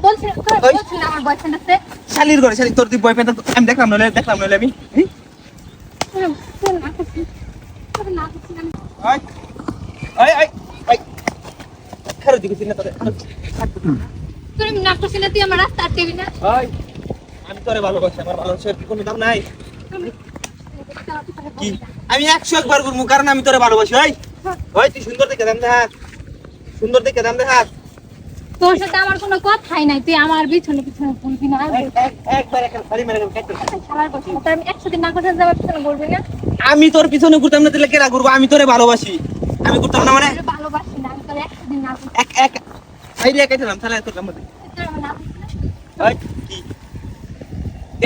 বলছি না আমার বয়ফ্রেন্ড আছে। শালির ঘরে শালি তোর তুই বয়ফ্রেন্ড আমি দেখলাম নইলে আমি ওই ওই ওই খারো দিকে চিন্তা করে তুই না করছিস না, তুই আমার রাস্তা আটকাবি না। ওই আমি তোরে ভালোবাসি, আমার ভালোবাসার কি কোনো দাম নাই? কি আমি 101 বার করবো, কারণ আমি তোরে ভালোবাসি। ওই ওই তুই সুন্দর দেখে দাম দেখ, সুন্দর দেখে দাম দেখ। তোর সাথে আমার কোনো কথাই নাই, তুই আমার পিছনে পিছনে বলবি না। একবার একটা খালি মেরে কাটতে শালার কথা, তোর আমি 100 দিন না করতে যাবার পিছনে বলবি না। আমি তোর পিছনে ঘুরতাম না, তাহলে কেরা ঘুরবো? আমি তোরে ভালোবাসি, আমি ঘুরতাম না মানে তোরে ভালোবাসি না, আমি তোর 100 দিন না করতে এক এক আইডিয়া কাটলাম তাহলে তোর কাম হবে। তোর আমার না করতে। ওই কি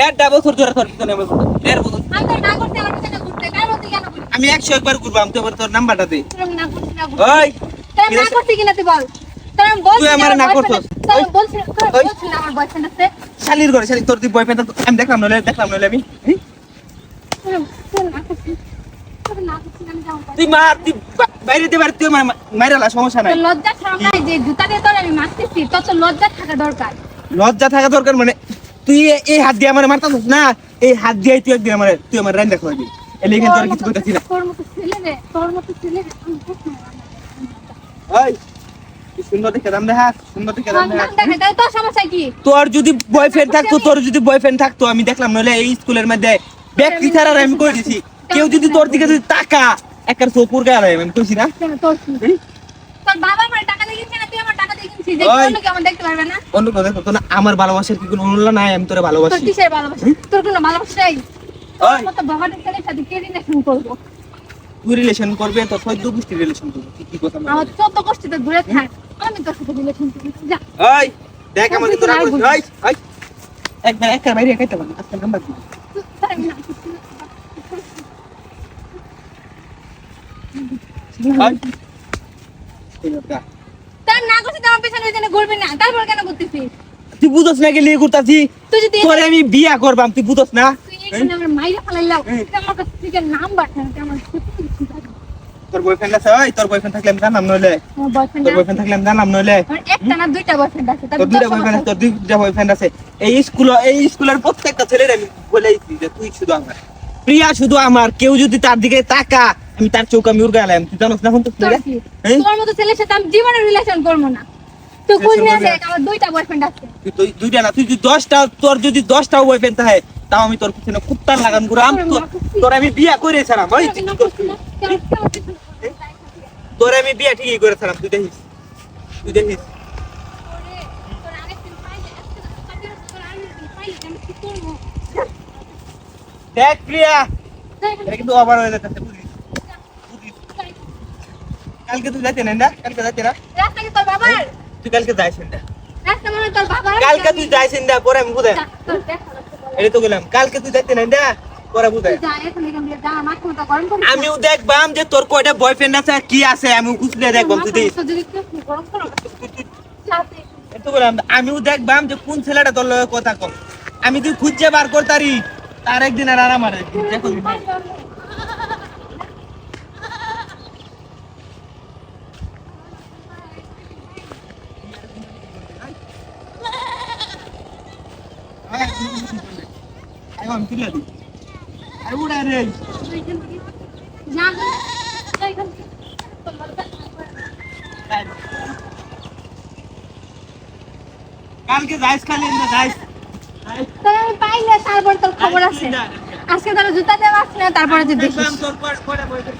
1.5 বছর ধরে তোর পিছনে আমি ঘুরতাম, 1.5 বছর। আমি তোর না করতে আমার পিছনে ঘুরতে কার মধ্যে কেন ঘুরবি? আমি 101 বার ঘুরবো, আমি তোর নাম্বারটা দে। তোর আমি না করতে না ঘুরতে। ওই তোর আমি না করতে কিনা তুই বল। তোর আমি বলছি তুই আমারে না করছস। তোর বলছি না আমার বয়ফ্রেন্ড আছে। শালির ঘরে শালি তোর তুই বয়ফ্রেন্ড আমি দেখলাম নইলে আমি তোর না করছিস, তোর না করছিস আমি যাবো। তুই মার, তুই বাইরে দে, তুই মাইরালা, সমস্যা নাই। তোর লজ্জা শরম নাই যে জুতা দিয়ে তোর আমি মারতেছি, তোর তো লজ্জা থাকা দরকার। লজ্জা থাকা দরকার মানে তুই এই হাত দিয়ে আমার মারতাছিস না, এই হাত দিয়ে তুই একদিন তুই আমার রান্না খাওয়াবি। এলে এখানে তোর কিছু কইতাছি না। তোর মতো ছেলে রে, তোর মতো ছেলে রে আমি দেখি না। ওই তুই সুন্দর দেখে দাম দে, হাত সুন্দর দেখে দাম দে। দেখে তাই তোর সমস্যা কি? তোর যদি বয়ফ্রেন্ড থাকতো আমি দেখলাম, নইলে এই স্কুলের মধ্যে ব্যক্তি ছাড়া আমি কই দিছি, কেউ যদি তোর দিকে যদি তাকা একবার চোপুর গায়ে আমি কইছি না। তোর কি? তোর বাবা আমার টাকা দিয়ে কিনছে না, তুই আমার টাকা দিয়ে কিনছিস, যে ওই। কোনো কি আমার দেখতে পারবে না? অন্য কথা দেখো তো না, আমার ভালোবাসার কি কোনো মূল্য নাই? আমি তোরে তোর ভালোবাসি। কিসের ভালোবাসা? তোর কোনো ভালোবাসা নাই। ওই। তোর মতো বাবাদের ছেলের সাথে কে রিলেশন করবো? তুই রিলেশন করবে তো সদ্য গোষ্ঠী রিলেশন করবে, কি কথা বলছিস? আমার 14 কষ্টে দূরে থাক, আমি তোর সাথে রিলেশন করবো। যা। ওই দেখ আমার কি তোরা করিস। ওই ওই একবার বাইরে কাইতে পারবি, আজকে নাম্বার দি। তোর আমি না করছি না। ওই এই কথা তার না করছিস তো আমার পেছনে পেছনে ঘুরবি না, তারপর কেন করতেছিস? তুই বুঝছ না, গেলি করতাছি তুই যদি তোরে আমি বিয়া করবাম, তুই বুঝছ না? তুই এখানে আমার মাইরে ফেলাইলাও, তুই আমার কাছ থেকে নাম্বার না, আমার সত্যি কিছু জানি না। তোর বয়ফ্রেন্ড আছে? ওই তোর বয়ফ্রেন্ড থাকলে আমি জানাম, নইলে আমার বয়ফ্রেন্ড তোর বয়ফ্রেন্ড থাকলে আমি জানাম, নইলে আমার একটা না দুইটা বয়ফ্রেন্ড আছে। তোর দুইটা বয়ফ্রেন্ড আছে। এই স্কুলের প্রত্যেকটা ছেলের আমি বলেইছি যে তুই শুধু আমার, প্রিয়া শুধু আমার। কেউ যদি তার দিকে তাকা আমি তার চোখ আমি উড়গালাম, তুই জানোস না? এখন তো তোর মতো ছেলের সাথে আমি জীবনে রিলেশন করবো না। তুই খুঁজ নিয়ে দেখ, আমার দুইটা বয়ফ্রেন্ড আছে। তুই দুইটা না, তুই যদি 10টা, তোর যদি 10টাও বয়ফ্রেন্ড থাকে তাও আমি তোর পিছনে কুত্তার লাগান ঘুরাম। তোর আমি বিয়া করে ছাড়াম। ওই তোর আমি বিয়া ঠিকই করে ছাড়াম, তুই দেখিস, তুই দেখিস। দেখ প্রিয়া, এটা কিন্তু আবার হয়ে যাচ্ছে, বুঝিস? কালকে তুই যাইতে না? কালকে যাইতে না? রাস্তা কি তোর বাবার? তুই কালকে যাইস না? রাস্তা মনে হয় তোর বাবার? কালকে তুই যাইস না, পরে আমি বুঝাই। তোর দেখা লাগছে পরে। এই তো গেলাম, কালকে তুই যাইতে না, পরে বুঝাই। যা, এখন এখান দিয়ে যা, মাথা মুথা গরম করিস না। আমিও দেখবাম যে তোর কয়টা বয়ফ্রেন্ড আছে আর কি আছে, আমি খুঁজলে দেখবাম, তুই দেখিস। মাথা যদি একটু গরম করো, যা তুই। এত বললাম, আমিও দেখবাম যে কোন ছেলেটা তোর লগে কথা কম। আমি তুই খুঁজে বার করতারি, তার একদিন আর আমার একদিন, দেখো এখন তুলে দিই আর উড়ে রে। যা, যা এখান থেকে। তোর বাবা- কালকে যাইস, খালি যাইস। তোর আমি পাইলে তারপর তোর খবর আছে। আজকে তোর জুতা দেওয়া আছে না, তারপরে তুই দেখিস। তোর কয়টা boyfriend